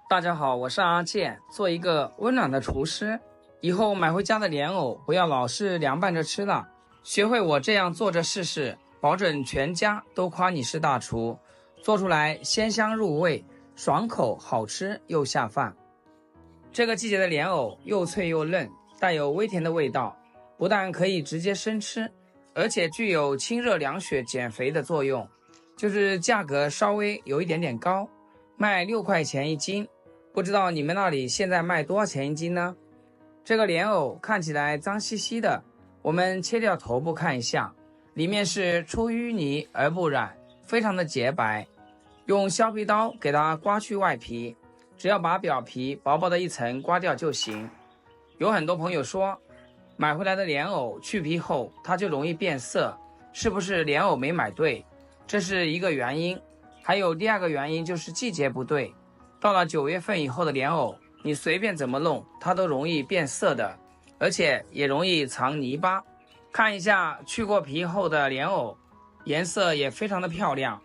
大家好，我是阿健，做一個溫暖的廚師。以後買回家的蓮藕不要老是涼拌着吃了，學會我這樣做着試試，保準全家都誇你是大廚，做出來鮮香入味，爽口好吃又下飯。這個季節的蓮藕又脆又嫩，帶有微甜的味道，不但可以直接生吃，而且具有清熱凉血減肥的作用，就是價格稍微有一點點高，賣6塊錢一斤。不知道你們那裡現在賣多少錢一斤呢？這個蓮藕看起來髒兮兮的，我們切掉頭部看一下，裡面是出淤泥而不染，非常的潔白。用削皮刀給它刮去外皮，只要把表皮薄薄的一層刮掉就行。有很多朋友說，買回來的蓮藕去皮後它就容易變色，是不是蓮藕沒買對？這是一個原因，還有第二個原因就是季節不對。到了9月份以後的蓮藕，你隨便怎麼弄，它都容易變色的，而且也容易藏泥巴。看一下去過皮後的蓮藕，顏色也非常的漂亮，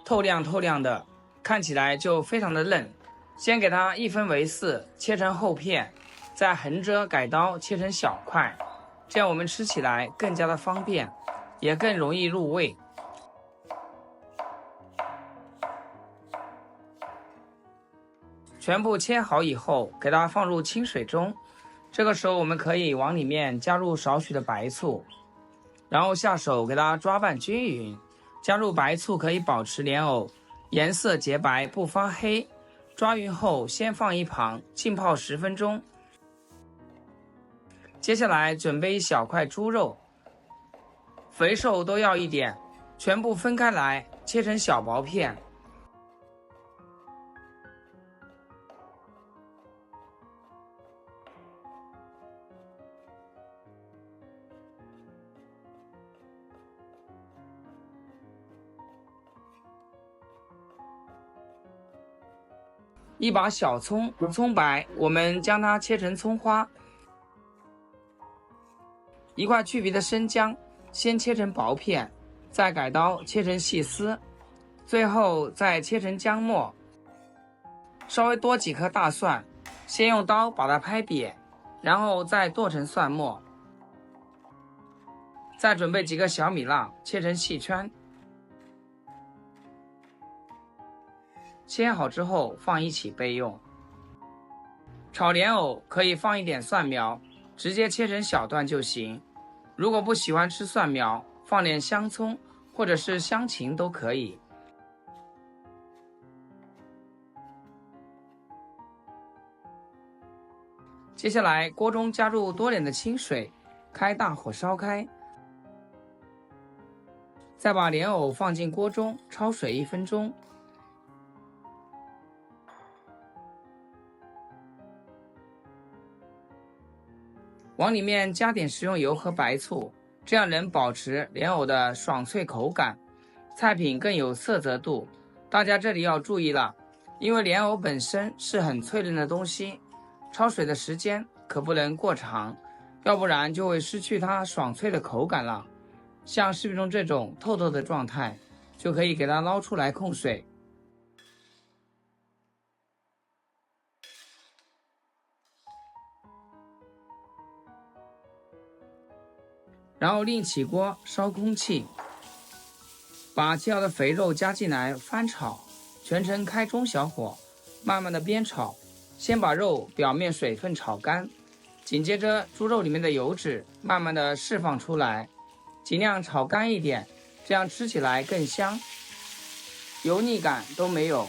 透亮透亮的，看起來就非常的嫩。先給它1分為4，切成厚片，再橫着改刀切成小塊，這樣我們吃起來更加的方便，也更容易入味。全部切好以後，給它放入清水中。這個時候我們可以往裡面加入少許的白醋，然後下手給它抓拌均勻。加入白醋可以保持蓮藕顏色潔白不發黑。抓勻後先放一旁，浸泡10分鐘。接下來準備一小塊豬肉，肥瘦都要一點，全部分開來切成小薄片。一把小蔥，蔥白，我們將它切成蔥花。一塊去皮的生薑，先切成薄片，再改刀切成細絲，最後再切成薑末。稍微多幾顆大蒜，先用刀把它拍扁，然後再剁成蒜末。再準備幾個小米辣，切成細圈。切好之後放一起備用。炒蓮藕可以放一點蒜苗，直接切成小段就行。如果不喜歡吃蒜苗，放點香蔥或者是香芹都可以。接下來鍋中加入多點的清水，開大火燒開，再把蓮藕放進鍋中焯水1分鐘。往裡面加點食用油和白醋，這樣能保持蓮藕的爽脆口感，菜品更有色澤度。大家這裡要注意了，因為蓮藕本身是很脆嫩的東西，焯水的時間可不能過長，要不然就會失去它爽脆的口感了。像視頻中這種透透的狀態，就可以給它撈出來控水。然後另起鍋燒空氣，把切好的肥肉加進來翻炒，全程開中小火，慢慢的煸炒，先把肉表面水分炒乾，緊接着豬肉裡面的油脂慢慢的釋放出來，盡量炒乾一點，這樣吃起來更香，油膩感都沒有。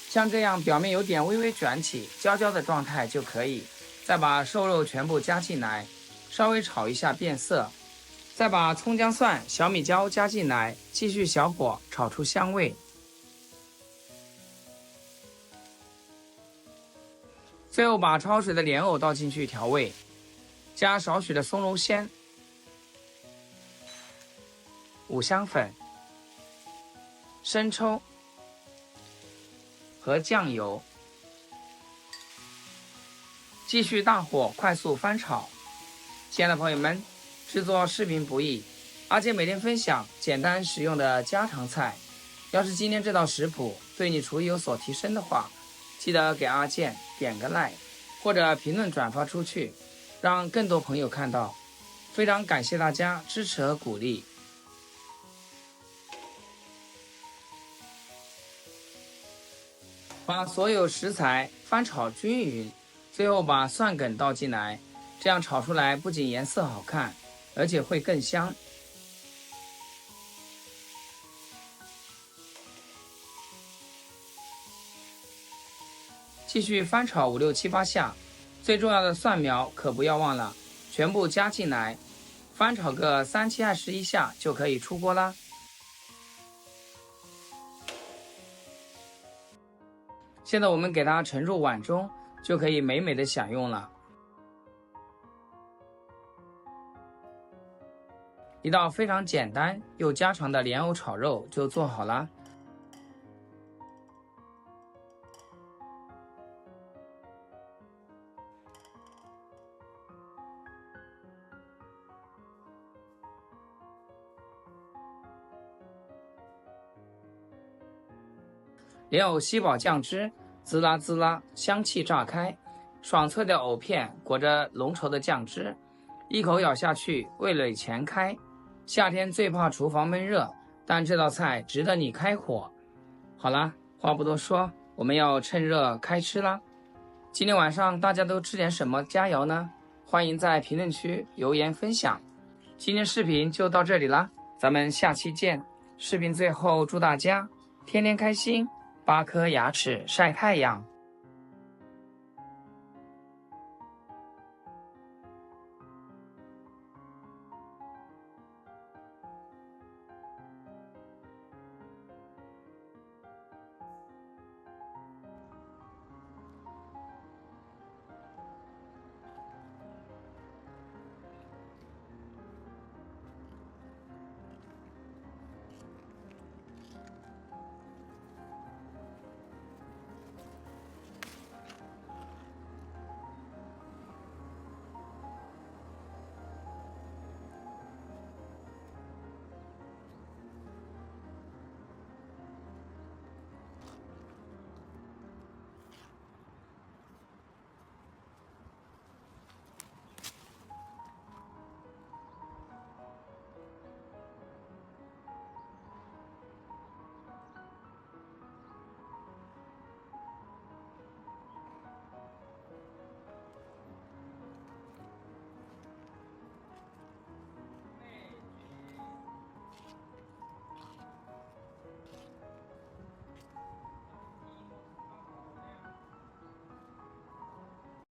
像這樣表面有點微微捲起焦焦的狀態就可以。再把瘦肉全部加進來，稍微炒一下變色，再把蔥薑蒜小米椒加進來，繼續小火炒出香味。最後把焯水的蓮藕倒進去調味，加少許的松茸鮮、五香粉、生抽和醬油，繼續大火快速翻炒。親愛的朋友們，制作視頻不易，阿杰每天分享簡單實用的家常菜。要是今天這道食譜对你廚藝有所提升的話，記得給阿健點個 like， 或者評論轉發出去，讓更多朋友看到。非常感謝大家支持和鼓勵。把所有食材翻炒均勻，最後把蒜梗倒進來，這樣炒出來不僅顏色好看，而且會更香。繼續翻炒5、6、7、8下，最重要的蒜苗可不要忘了，全部加進來，翻炒個3、7、21下就可以出鍋啦。現在我們給它盛入碗中，就可以美美的享用了。一道非常簡單又家常的蓮藕炒肉就做好了。蓮藕吸飽醬汁，滋啦滋啦，香氣炸開，爽脆的藕片裹着濃稠的醬汁，一口咬下去，味蕾全開。夏天最怕廚房悶熱，但這道菜值得你開火。好啦，話不多說，我們要趁熱開吃啦。今天晚上大家都吃點什麼佳肴呢？歡迎在評論區留言分享。今天視頻就到這裡啦，咱們下期見。視頻最後祝大家天天開心，8顆牙齒曬太陽。